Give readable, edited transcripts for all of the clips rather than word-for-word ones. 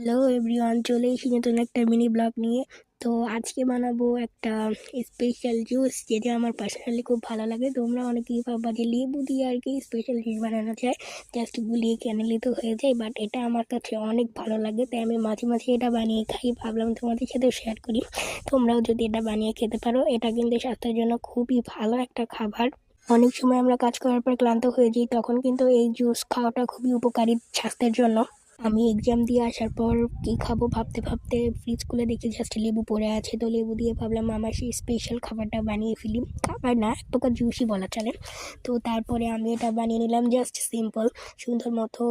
Hello everyone, চলে এসেছি নতুন একটা মিনি ব্লগ নিয়ে। তো আজকে বানাবো একটা স্পেশাল জুস, যেটা আমার পার্সোনালি খুব ভালো লাগে। তোমরা অনেকেই ভাববা যে লেবু দিয়ে আর কি স্পেশাল জুস বানানো যায়, জাস্ট গুলিয়ে ক্যানেলে তো হয়ে যায়, বাট এটা আমার কাছে অনেক ভালো লাগে, তাই আমি মাঝে মাঝে এটা বানিয়ে খাই। ভাবলাম তোমাদের সাথেও শেয়ার করি, তোমরাও যদি এটা বানিয়ে খেতে পারো। এটা কিন্তু স্বাস্থ্যের জন্য খুবই ভালো একটা খাবার। অনেক সময় আমরা কাজ করার পর ক্লান্ত হয়ে যাই, তখন কিন্তু এই জুস খাওয়াটা খুবই উপকারী স্বাস্থ্যের জন্য। আমি এক্সাম দিয়ে আসার পর কি খাবো ভাবতে ভাবতে ফ্রিজ খুলে দেখি জাস্ট লেবু পড়ে আছে, তো লেবু দিয়ে ভাবলাম আমার সেই স্পেশাল খাবারটা বানিয়ে ফেলি। খাবার না, এক প্রকার জুসই বলা চলে। তো তারপরে আমি এটা বানিয়ে নিলাম জাস্ট সিম্পল। সুন্দর মতো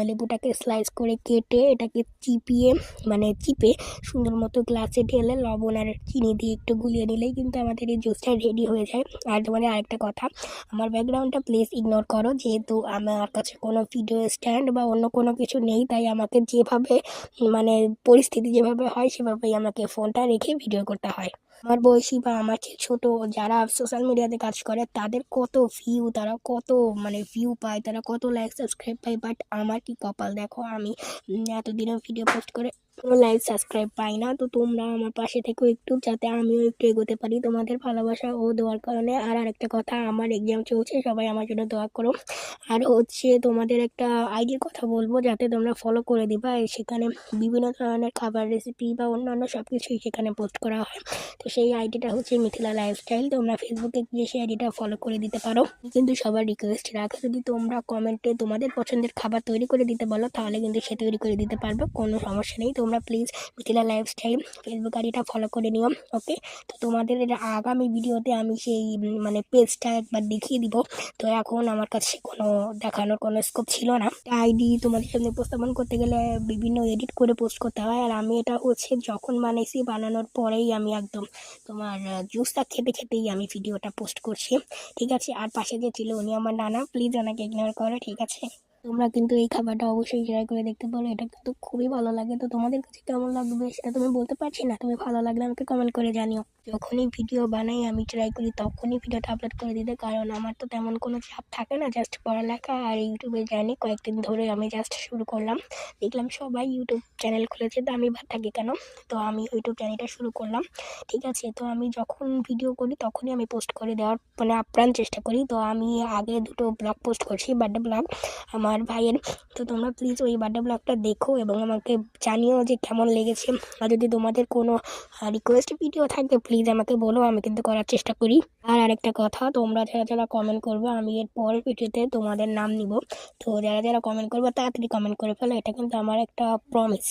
লেবুটাকে স্লাইস করে কেটে এটাকে চিপে সুন্দর মতো গ্লাসে ঢেলে লবণ আর চিনি দিয়ে একটু গুলিয়ে নিলেই কিন্তু আমাদের এই জুসটা রেডি হয়ে যায়। আর তোমাদের আরেকটা কথা, আমার ব্যাকগ্রাউন্ডটা প্লিজ ইগনোর করো, যেহেতু আমার কাছে কোনো ভিডিও স্ট্যান্ড বা অন্য কোনো কিছু নেই, তাই আমাকে যেভাবে মানে পরিস্থিতি যেভাবে হয় সেভাবেই আমাকে ফোনটা রেখে ভিডিও করতে হয়। আমার বয়সী বা আমার চেয়ে ছোট যারা সোশ্যাল মিডিয়াতে কাজ করে তাদের কত ভিউ, তারা কত ভিউ পায়, তারা কত লাইক সাবস্ক্রাইব পায়, বাট আমার কি কপাল দেখো, আমি এতদিনও ভিডিও পোস্ট করে কোনো লাইক সাবস্ক্রাইব পাই না। তো তোমরা আমার পাশে থেকেও একটু, যাতে আমিও একটু এগোতে পারি তোমাদের ভালোবাসা ও দোয়ার কারণে। আর আরেকটা কথা, আমার এক্সাম চলছে, সবাই আমার জন্য দোয়া করো। আর হচ্ছে তোমাদের একটা আইডির কথা বলবো, যাতে তোমরা ফলো করে দিবা। সেখানে বিভিন্ন ধরনের খাবার রেসিপি বা অন্যান্য সব কিছুই সেখানে পোস্ট করা হয়। তো সেই আইডিটা হচ্ছে মিথিলা লাইফস্টাইল। তোমরা ফেসবুকে গিয়ে সেই আইডিটা ফলো করে দিতে পারো। কিন্তু সবার রিকোয়েস্ট রাখে, যদি তোমরা কমেন্টে তোমাদের পছন্দের খাবার তৈরি করে দিতে বলো, তাহলে কিন্তু সে তৈরি করে দিতে পারবে, কোনো সমস্যা নেই। তোমরা প্লিজ মিথিলা লাইফস্টাইল ফেসবুক আইডিটা ফলো করে নিও, ওকে? তো তোমাদের আগামী ভিডিওতে আমি সেই পেজটা একবার দেখিয়ে দিব। তো এখন আমার কাছে কোনো দেখানোর কোনো স্কোপ ছিল না। আইডি তোমাদের সামনে উপস্থাপন করতে গেলে বিভিন্ন এডিট করে পোস্ট করতে হয়, আর আমি এটা হচ্ছে যখন বানাইছি, বানানোর পরেই আমি একদম তোমার জুসটা খেতে খেতেই আমি ভিডিওটা পোস্ট করছি, ঠিক আছে? আর পাশে যে ছিল উনি আমার নানা, প্লিজ ওনাকে ইগনোর করো, ঠিক আছে? তোমরা কিন্তু এই খাবারটা অবশ্যই ট্রাই করে দেখতে পারো, এটা কিন্তু খুবই ভালো লাগে। তো তোমাদের কাছে কেমন লাগবে সেটা তুমি বলতে পারছি না, তুমি ভালো লাগলে আমাকে কমেন্ট করে জানিও। যখনই ভিডিও বানাই আমি ট্রাই করি তখনই ভিডিওটা আপলোড করে দিতে, কারণ আমার তো তেমন কোনো চাপ থাকে না, জাস্ট পড়ালেখা আর ইউটিউবে জানি। কয়েকদিন ধরে আমি জাস্ট শুরু করলাম, দেখলাম সবাই ইউটিউব চ্যানেল খুলেছে, তো আমি বাদ থাকি কেন? তো আমি ইউটিউব চ্যানেলটা শুরু করলাম, ঠিক আছে? তো আমি যখন ভিডিও করি তখনই আমি পোস্ট করে দেওয়ার আপ্রাণ চেষ্টা করি। তো আমি আগে দুটো ব্লগ পোস্ট করছি, বার্থডে ব্লগ আমার ভাইয়ের। তো তোমরা প্লিজ ওই বার্থডে ব্লগটা দেখো এবং আমাকে জানিও যে কেমন লেগেছে। আর যদি তোমাদের কোনো রিকোয়েস্ট ভিডিও থাকে প্লিজ আমাকে বলো, আমি কিন্তু করার চেষ্টা করি। আর আরেকটা কথা, তোমরা যারা যারা কমেন্ট করবে আমি এর পরের ভিডিওতে তোমাদের নাম নিব। তো যারা যারা কমেন্ট করবে তাড়াতাড়ি কমেন্ট করে ফেলো, এটা কিন্তু আমার একটা প্রমিস।